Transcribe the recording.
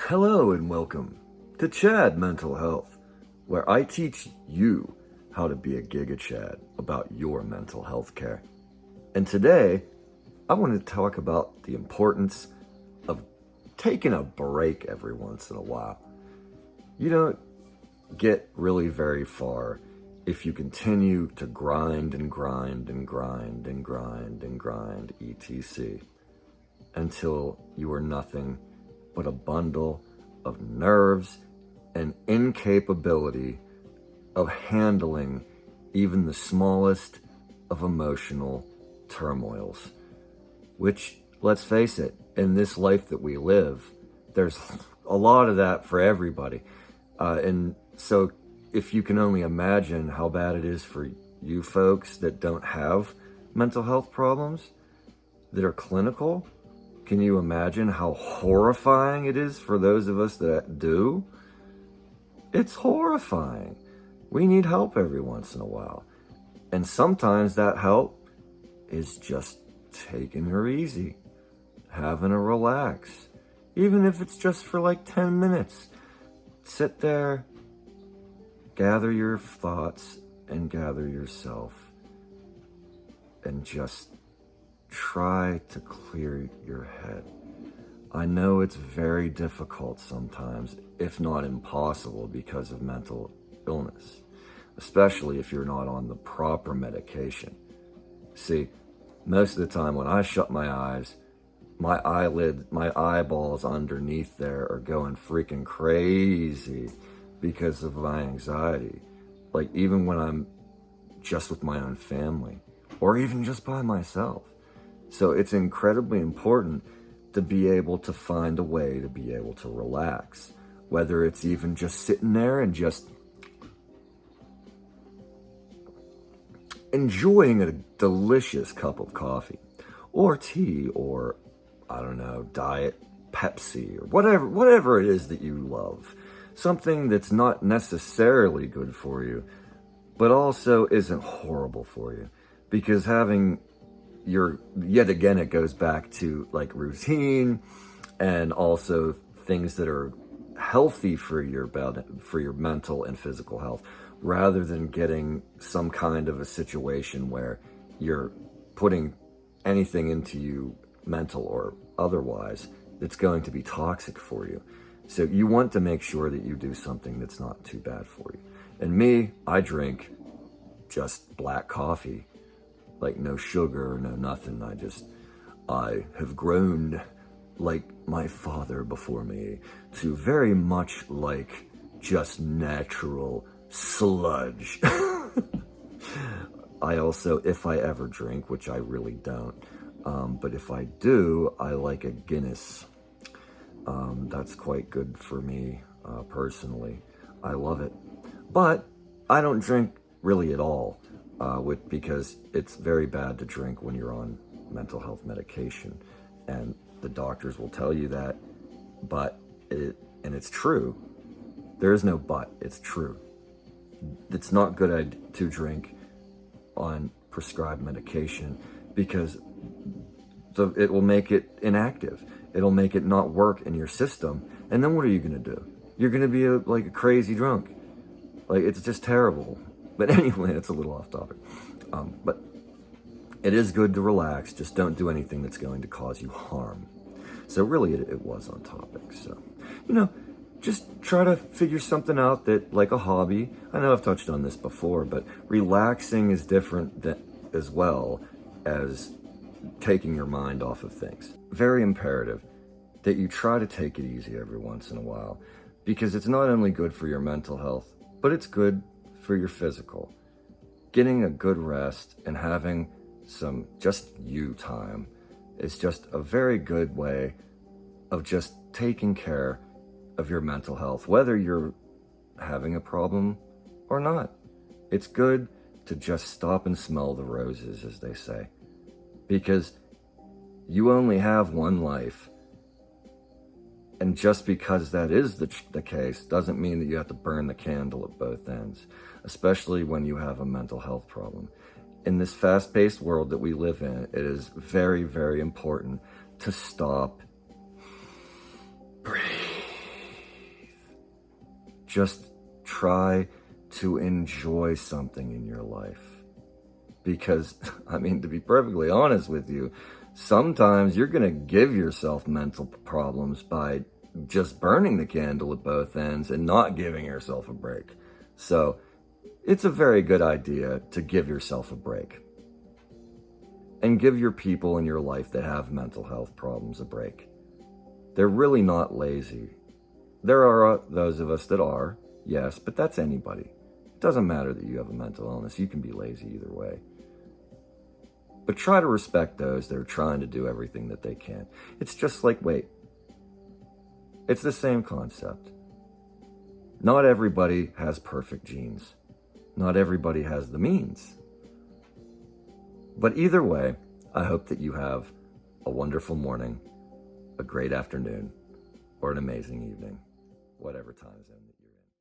Hello and welcome to Chad Mental Health, where I teach you how to be a Giga Chad about your mental health care. And today, I want to talk about the importance of taking a break every once in a while. You don't get really very far if you continue to grind and grind and grind and grind and grind, etc., until you are nothing but a bundle of nerves and incapability of handling even the smallest of emotional turmoils. Which, let's face it, in this life that we live, there's a lot of that for everybody. And so if you can only imagine how bad it is for you folks that don't have mental health problems, that are clinical, can you imagine how horrifying it is for those of us that do? It's horrifying. We need help every once in a while. And sometimes that help is just taking her easy, having a relax, even if it's just for like 10 minutes. Sit there, gather your thoughts and gather yourself, and just try to clear your head. I know it's very difficult sometimes, if not impossible, because of mental illness, especially if you're not on the proper medication. See, most of the time when I shut my eyes, my eyeballs underneath there are going freaking crazy because of my anxiety. Like even when I'm just with my own family, or even just by myself. So it's incredibly important to be able to find a way to be able to relax, whether it's even just sitting there and just enjoying a delicious cup of coffee or tea or, I don't know, diet Pepsi or whatever it is that you love. Something that's not necessarily good for you, but also isn't horrible for you. Because having yet again, it goes back to like routine and also things that are healthy for your mental and physical health, rather than getting some kind of a situation where you're putting anything into you, mental or otherwise, that's going to be toxic for you. So you want to make sure that you do something that's not too bad for you. And me, I drink just black coffee. Like no sugar, no nothing. I have grown like my father before me to very much like just natural sludge. I also, if I ever drink, which I really don't, but if I do, I like a Guinness. That's quite good for me, personally. I love it. But I don't drink really at all. Because it's very bad to drink when you're on mental health medication, and the doctors will tell you that, and it's true. There is no but, it's true. It's not good to drink on prescribed medication because it will make it inactive. It'll make it not work in your system, and then what are you going to do? You're going to be like a crazy drunk. Like, it's just terrible. But anyway, it's a little off topic. But it is good to relax. Just don't do anything that's going to cause you harm. So really, it was on topic. So, just try to figure something out that, like a hobby. I know I've touched on this before, but relaxing is different as well as taking your mind off of things. Very imperative that you try to take it easy every once in a while, because it's not only good for your mental health, but it's good for your physical. Getting a good rest and having some just you time is just a very good way of just taking care of your mental health, whether you're having a problem or not. It's good to just stop and smell the roses, as they say, because you only have one life. And just because that is the case doesn't mean that you have to burn the candle at both ends, especially when you have a mental health problem. In this fast-paced world that we live in, it is very, very important to stop, breathe, Just try to enjoy something in your life. Because, I mean, to be perfectly honest with you, sometimes you're going to give yourself mental problems by just burning the candle at both ends and not giving yourself a break. So it's a very good idea to give yourself a break. And give your people in your life that have mental health problems a break. They're really not lazy. There are those of us that are, yes, but that's anybody. It doesn't matter that you have a mental illness. You can be lazy either way. But try to respect those that are trying to do everything that they can. It's just like weight. It's the same concept. Not everybody has perfect genes. Not everybody has the means. But either way, I hope that you have a wonderful morning, a great afternoon, or an amazing evening, whatever time zone that you're in.